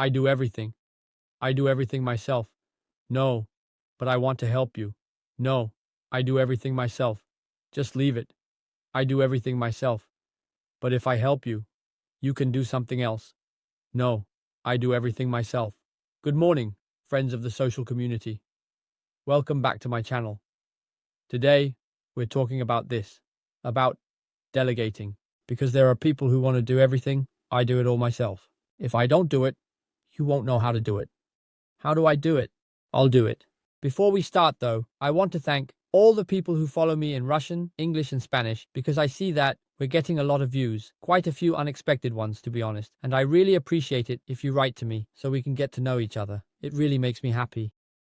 I do everything. I do everything myself. No, but I want to help you. No, I do everything myself. Just leave it. I do everything myself. But if I help you, you can do something else. No, I do everything myself. Good morning, friends of the social community. Welcome back to my channel. Today, we're talking about delegating. Because there are people who want to do everything, I do it all myself. If I don't do it, you won't know how to do it. How do I do it? I'll do it. Before we start though, I want to thank all the people who follow me in Russian, English and Spanish because I see that we're getting a lot of views, quite a few unexpected ones to be honest, and I really appreciate it if you write to me so we can get to know each other. It really makes me happy.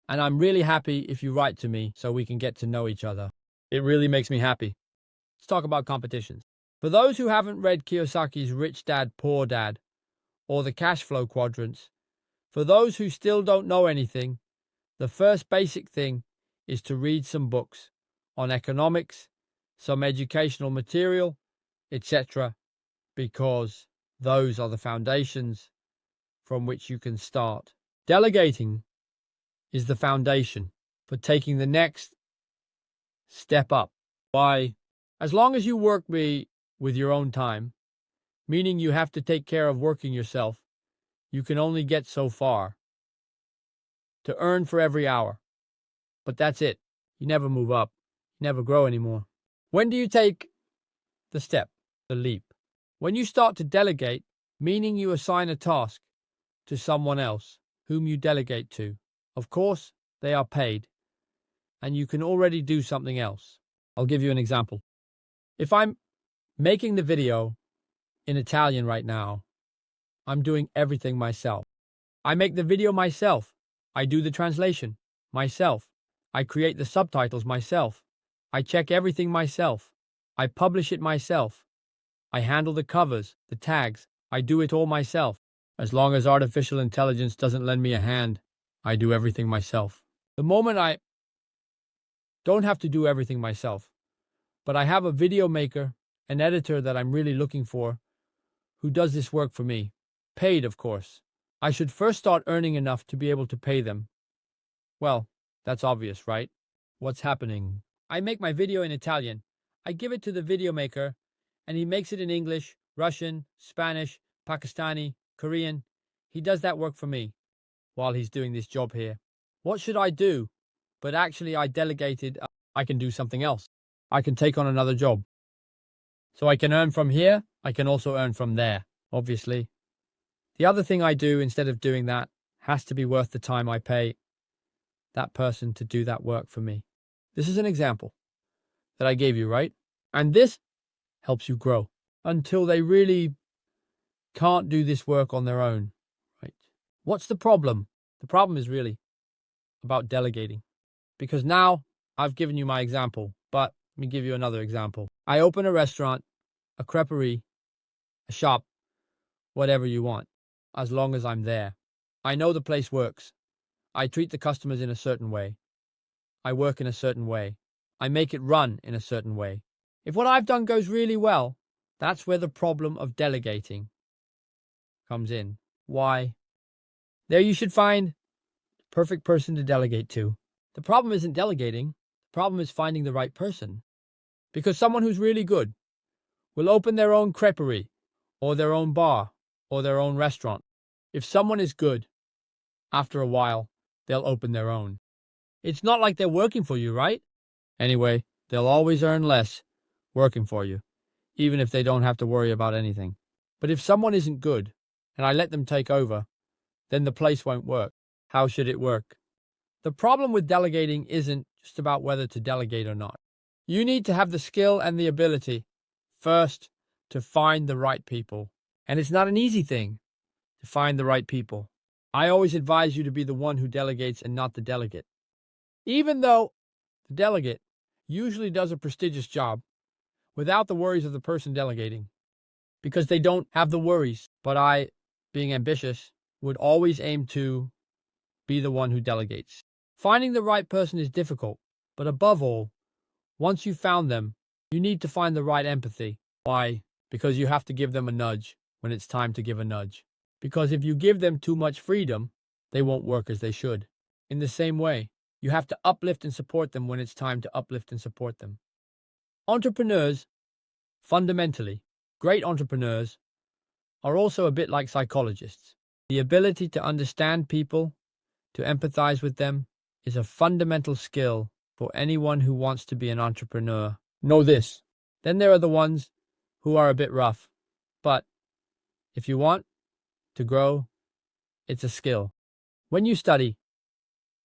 And I'm really happy if you write to me so we can get to know each other. It really makes me happy. Let's talk about competitions. For those who haven't read Kiyosaki's Rich Dad, Poor Dad, or the cash flow quadrants, for those who still don't know anything, the first basic thing is to read some books on economics, some educational material, etc., because those are the foundations from which you can start. Delegating is the foundation for taking the next step up. Why? As long as you work with your own time, meaning you have to take care of working yourself, you can only get so far. To earn for every hour. But that's it. You never move up. You never grow anymore. When do you take the step, the leap? When you start to delegate, meaning you assign a task to someone else whom you delegate to. Of course, they are paid, and you can already do something else. I'll give you an example. If I'm making the video in Italian right now, I'm doing everything myself. I make the video myself. I do the translation myself. I create the subtitles myself. I check everything myself. I publish it myself. I handle the covers, the tags. I do it all myself. As long as artificial intelligence doesn't lend me a hand, I do everything myself. The moment I don't have to do everything myself, but I have a video maker, an editor that I'm really looking for, who does this work for me, paid of course. I should first start earning enough to be able to pay them. Well, that's obvious, right? What's happening? I make my video in Italian. I give it to the video maker, and he makes it in English, Russian, Spanish, Pakistani, Korean. He does that work for me while he's doing this job here. What should I do? But actually, I delegated. I can do something else. I can take on another job. So I can earn from here. I can also earn from there, obviously. The other thing I do instead of doing that has to be worth the time I pay that person to do that work for me. This is an example that I gave you, right? And this helps you grow until they really can't do this work on their own, right? What's the problem? The problem is really about delegating. Because now I've given you my example, but let me give you another example. I open a restaurant, a creperie, a shop, whatever you want. As long as I'm there. I know the place works. I treat the customers in a certain way. I work in a certain way. I make it run in a certain way. If what I've done goes really well, that's where the problem of delegating comes in. Why? There you should find the perfect person to delegate to. The problem isn't delegating. The problem is finding the right person. Because someone who's really good will open their own creperie or their own bar or their own restaurant. If someone is good, after a while, they'll open their own. It's not like they're working for you, right? Anyway, they'll always earn less working for you, even if they don't have to worry about anything. But if someone isn't good, and I let them take over, then the place won't work. How should it work? The problem with delegating isn't just about whether to delegate or not. You need to have the skill and the ability, first, to find the right people. And it's not an easy thing to find the right people. I always advise you to be the one who delegates and not the delegate. Even though the delegate usually does a prestigious job without the worries of the person delegating, because they don't have the worries. But I, being ambitious, would always aim to be the one who delegates. Finding the right person is difficult, but above all, once you've found them, you need to find the right empathy. Why? Because you have to give them a nudge when it's time to give a nudge. Because if you give them too much freedom, they won't work as they should. In the same way, you have to uplift and support them when it's time to uplift and support them. Entrepreneurs, fundamentally, great entrepreneurs, are also a bit like psychologists. The ability to understand people, to empathize with them, is a fundamental skill for anyone who wants to be an entrepreneur. Know this. Then there are the ones who are a bit rough. But if you want to grow, it's a skill. When you study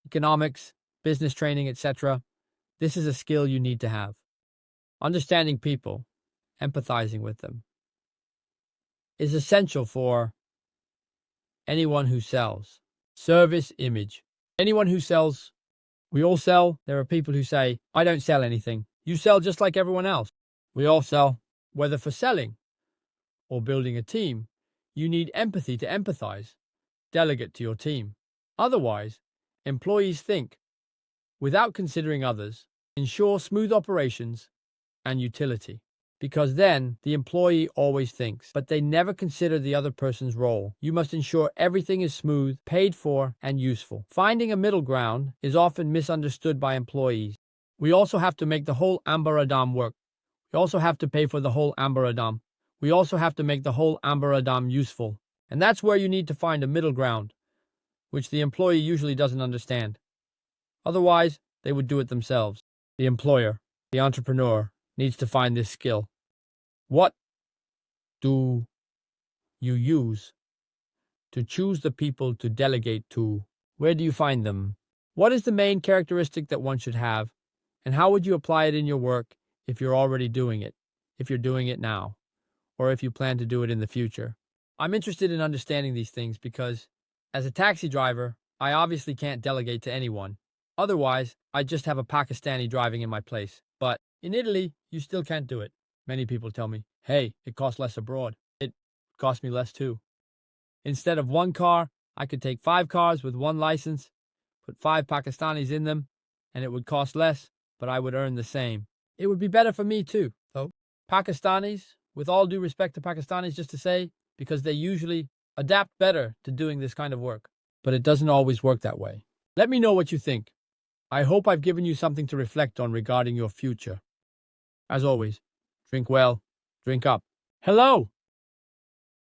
economics, business training, etc., this is a skill you need to have. Understanding people, empathizing with them, is essential for anyone who sells. Service image. Anyone who sells, we all sell. There are people who say, I don't sell anything. You sell just like everyone else. We all sell. Whether for selling or building a team, you need empathy to empathize. Delegate to your team. Otherwise, employees think, without considering others, ensure smooth operations and utility. Because then the employee always thinks, but they never consider the other person's role. You must ensure everything is smooth, paid for, and useful. Finding a middle ground is often misunderstood by employees. We also have to make the whole ambaradam work. We also have to pay for the whole ambaradam. We also have to make the whole ambaradam useful. And that's where you need to find a middle ground, which the employee usually doesn't understand. Otherwise, they would do it themselves. The employer, the entrepreneur, needs to find this skill. What do you use to choose the people to delegate to? Where do you find them? What is the main characteristic that one should have? And how would you apply it in your work if you're already doing it, if you're doing it now, or if you plan to do it in the future? I'm interested in understanding these things because, as a taxi driver, I obviously can't delegate to anyone. Otherwise, I'd just have a Pakistani driving in my place. But in Italy, you still can't do it. Many people tell me, hey, it costs less abroad. It costs me less too. Instead of one car, I could take 5 cars with one license, put 5 Pakistanis in them, and it would cost less, but I would earn the same. It would be better for me too, though. Pakistanis, with all due respect to Pakistanis, just to say, because they usually adapt better to doing this kind of work. But it doesn't always work that way. Let me know what you think. I hope I've given you something to reflect on regarding your future. As always, drink well, drink up. Hello!